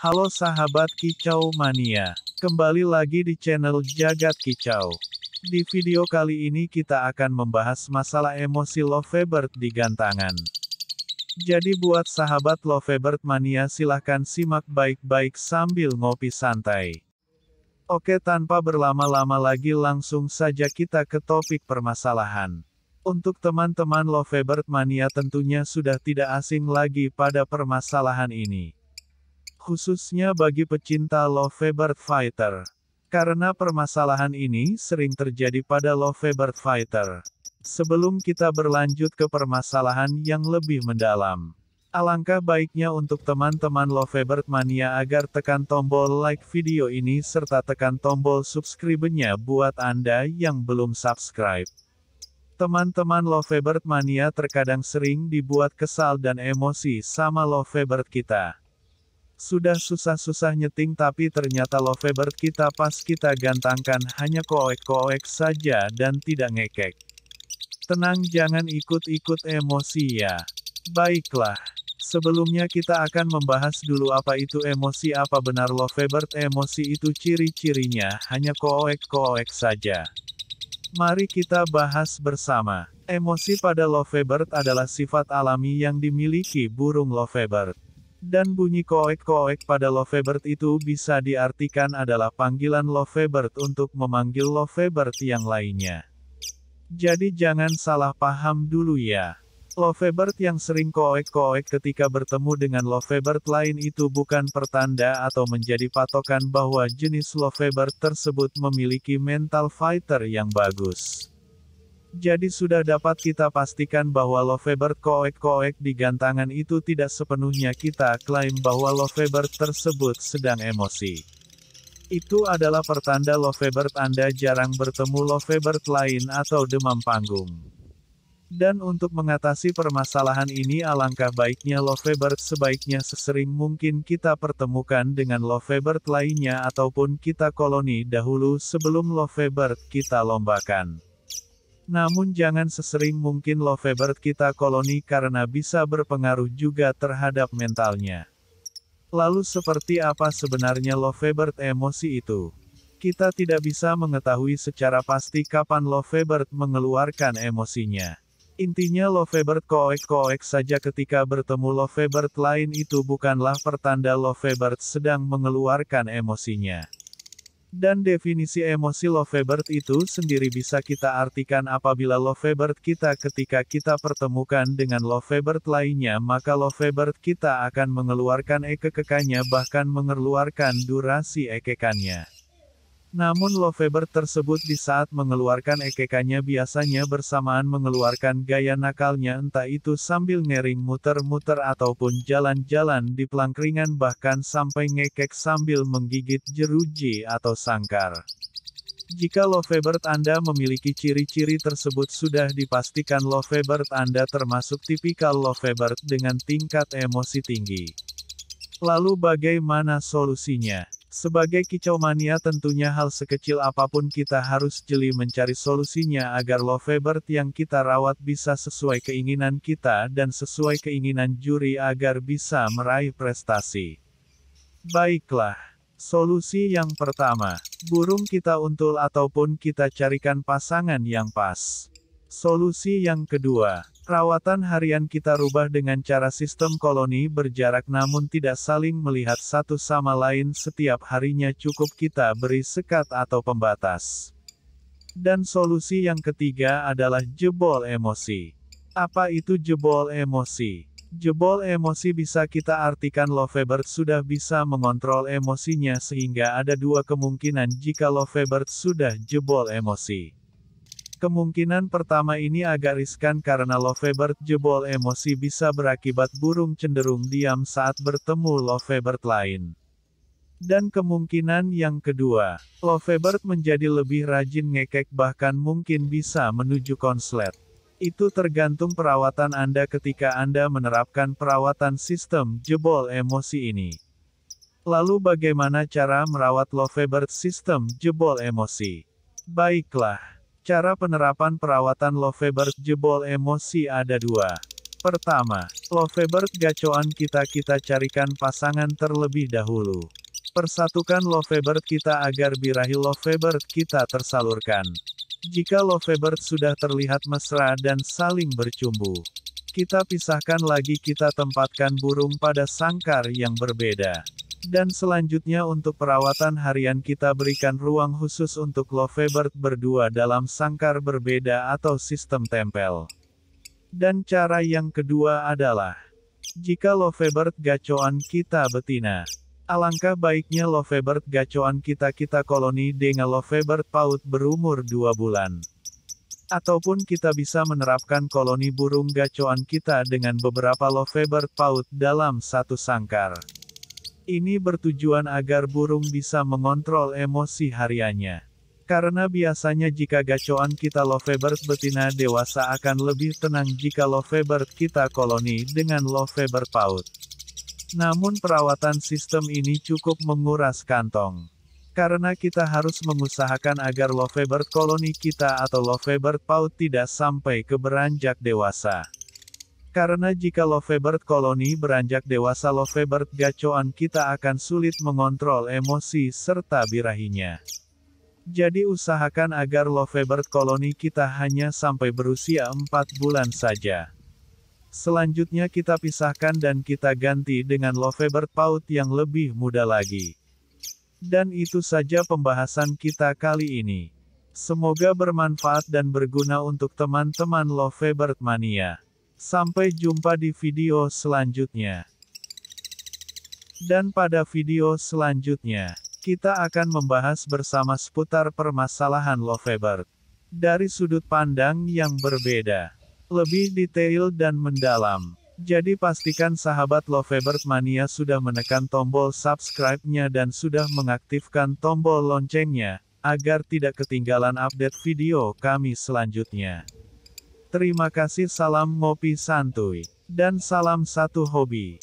Halo sahabat Kicau Mania, kembali lagi di channel Jagat Kicau. Di video kali ini kita akan membahas masalah emosi Lovebird di gantangan. Jadi buat sahabat Lovebird Mania silahkan simak baik-baik sambil ngopi santai. Oke, tanpa berlama-lama lagi langsung saja kita ke topik permasalahan. Untuk teman-teman Lovebird Mania tentunya sudah tidak asing lagi pada permasalahan ini. Khususnya bagi pecinta Lovebird Fighter. Karena permasalahan ini sering terjadi pada Lovebird Fighter. Sebelum kita berlanjut ke permasalahan yang lebih mendalam, alangkah baiknya untuk teman-teman Lovebird Mania agar tekan tombol like video ini serta tekan tombol subscribe-nya buat Anda yang belum subscribe. Teman-teman Lovebird Mania terkadang sering dibuat kesal dan emosi sama Lovebird kita. Sudah susah-susah nyeting tapi ternyata Lovebird kita pas kita gantangkan hanya koek-koek saja dan tidak ngekek. Tenang, jangan ikut-ikut emosi ya. Baiklah, sebelumnya kita akan membahas dulu apa itu emosi. Apa benar Lovebird emosi itu ciri-cirinya hanya koek-koek saja? Mari kita bahas bersama. Emosi pada Lovebird adalah sifat alami yang dimiliki burung Lovebird. Dan bunyi koek-koek pada Lovebird itu bisa diartikan adalah panggilan Lovebird untuk memanggil Lovebird yang lainnya. Jadi jangan salah paham dulu ya. Lovebird yang sering koek-koek ketika bertemu dengan Lovebird lain itu bukan pertanda atau menjadi patokan bahwa jenis Lovebird tersebut memiliki mental fighter yang bagus. Jadi sudah dapat kita pastikan bahwa Lovebird koek-koek di gantangan itu tidak sepenuhnya kita klaim bahwa Lovebird tersebut sedang emosi. Itu adalah pertanda Lovebird Anda jarang bertemu Lovebird lain atau demam panggung. Dan untuk mengatasi permasalahan ini alangkah baiknya Lovebird sebaiknya sesering mungkin kita pertemukan dengan Lovebird lainnya ataupun kita koloni dahulu sebelum Lovebird kita lombakan. Namun jangan sesering mungkin Lovebird kita koloni karena bisa berpengaruh juga terhadap mentalnya. Lalu seperti apa sebenarnya Lovebird emosi itu? Kita tidak bisa mengetahui secara pasti kapan Lovebird mengeluarkan emosinya. Intinya Lovebird koek-koek saja ketika bertemu Lovebird lain itu bukanlah pertanda Lovebird sedang mengeluarkan emosinya. Dan definisi emosi Lovebird itu sendiri bisa kita artikan apabila Lovebird kita ketika kita pertemukan dengan Lovebird lainnya maka Lovebird kita akan mengeluarkan ekekannya bahkan mengeluarkan durasi ekekannya. Namun Lovebird tersebut di saat mengeluarkan ekekannya biasanya bersamaan mengeluarkan gaya nakalnya entah itu sambil ngering muter-muter ataupun jalan-jalan di pelangkringan bahkan sampai ngekek sambil menggigit jeruji atau sangkar. Jika Lovebird Anda memiliki ciri-ciri tersebut sudah dipastikan Lovebird Anda termasuk tipikal Lovebird dengan tingkat emosi tinggi. Lalu bagaimana solusinya? Sebagai Kicau Mania tentunya hal sekecil apapun kita harus jeli mencari solusinya agar Lovebird yang kita rawat bisa sesuai keinginan kita dan sesuai keinginan juri agar bisa meraih prestasi. Baiklah, solusi yang pertama, burung kita untul ataupun kita carikan pasangan yang pas. Solusi yang kedua, rawatan harian kita rubah dengan cara sistem koloni berjarak namun tidak saling melihat satu sama lain setiap harinya cukup kita beri sekat atau pembatas. Dan solusi yang ketiga adalah jebol emosi. Apa itu jebol emosi? Jebol emosi bisa kita artikan Lovebird sudah bisa mengontrol emosinya sehingga ada dua kemungkinan jika Lovebird sudah jebol emosi. Kemungkinan pertama ini agak riskan karena Lovebird jebol emosi bisa berakibat burung cenderung diam saat bertemu Lovebird lain. Dan kemungkinan yang kedua, Lovebird menjadi lebih rajin ngekek bahkan mungkin bisa menuju konslet. Itu tergantung perawatan Anda ketika Anda menerapkan perawatan sistem jebol emosi ini. Lalu bagaimana cara merawat Lovebird sistem jebol emosi? Baiklah. Cara penerapan perawatan Lovebird jebol emosi ada dua. Pertama, Lovebird gacoan kita carikan pasangan terlebih dahulu. Persatukan Lovebird kita agar birahi Lovebird kita tersalurkan. Jika Lovebird sudah terlihat mesra dan saling bercumbu, kita pisahkan lagi, kita tempatkan burung pada sangkar yang berbeda. Dan selanjutnya untuk perawatan harian kita berikan ruang khusus untuk Lovebird berdua dalam sangkar berbeda atau sistem tempel. Dan cara yang kedua adalah, jika Lovebird gacoan kita betina, alangkah baiknya Lovebird gacoan kita koloni dengan Lovebird paut berumur 2 bulan. Ataupun kita bisa menerapkan koloni burung gacoan kita dengan beberapa Lovebird paut dalam satu sangkar. Ini bertujuan agar burung bisa mengontrol emosi hariannya. Karena biasanya jika gacoan kita Lovebird betina dewasa akan lebih tenang jika Lovebird kita koloni dengan Lovebird paut. Namun perawatan sistem ini cukup menguras kantong. Karena kita harus mengusahakan agar Lovebird koloni kita atau Lovebird paut tidak sampai ke beranjak dewasa. Karena jika Lovebird koloni beranjak dewasa, Lovebird gacoan kita akan sulit mengontrol emosi serta birahinya. Jadi usahakan agar Lovebird koloni kita hanya sampai berusia 4 bulan saja. Selanjutnya kita pisahkan dan kita ganti dengan Lovebird paut yang lebih muda lagi. Dan itu saja pembahasan kita kali ini. Semoga bermanfaat dan berguna untuk teman-teman Lovebird mania. Sampai jumpa di video selanjutnya. Dan pada video selanjutnya, kita akan membahas bersama seputar permasalahan Lovebird dari sudut pandang yang berbeda, lebih detail dan mendalam. Jadi pastikan sahabat Lovebird mania sudah menekan tombol subscribe-nya dan sudah mengaktifkan tombol loncengnya, agar tidak ketinggalan update video kami selanjutnya. Terima kasih, salam ngopi santuy, dan salam satu hobi.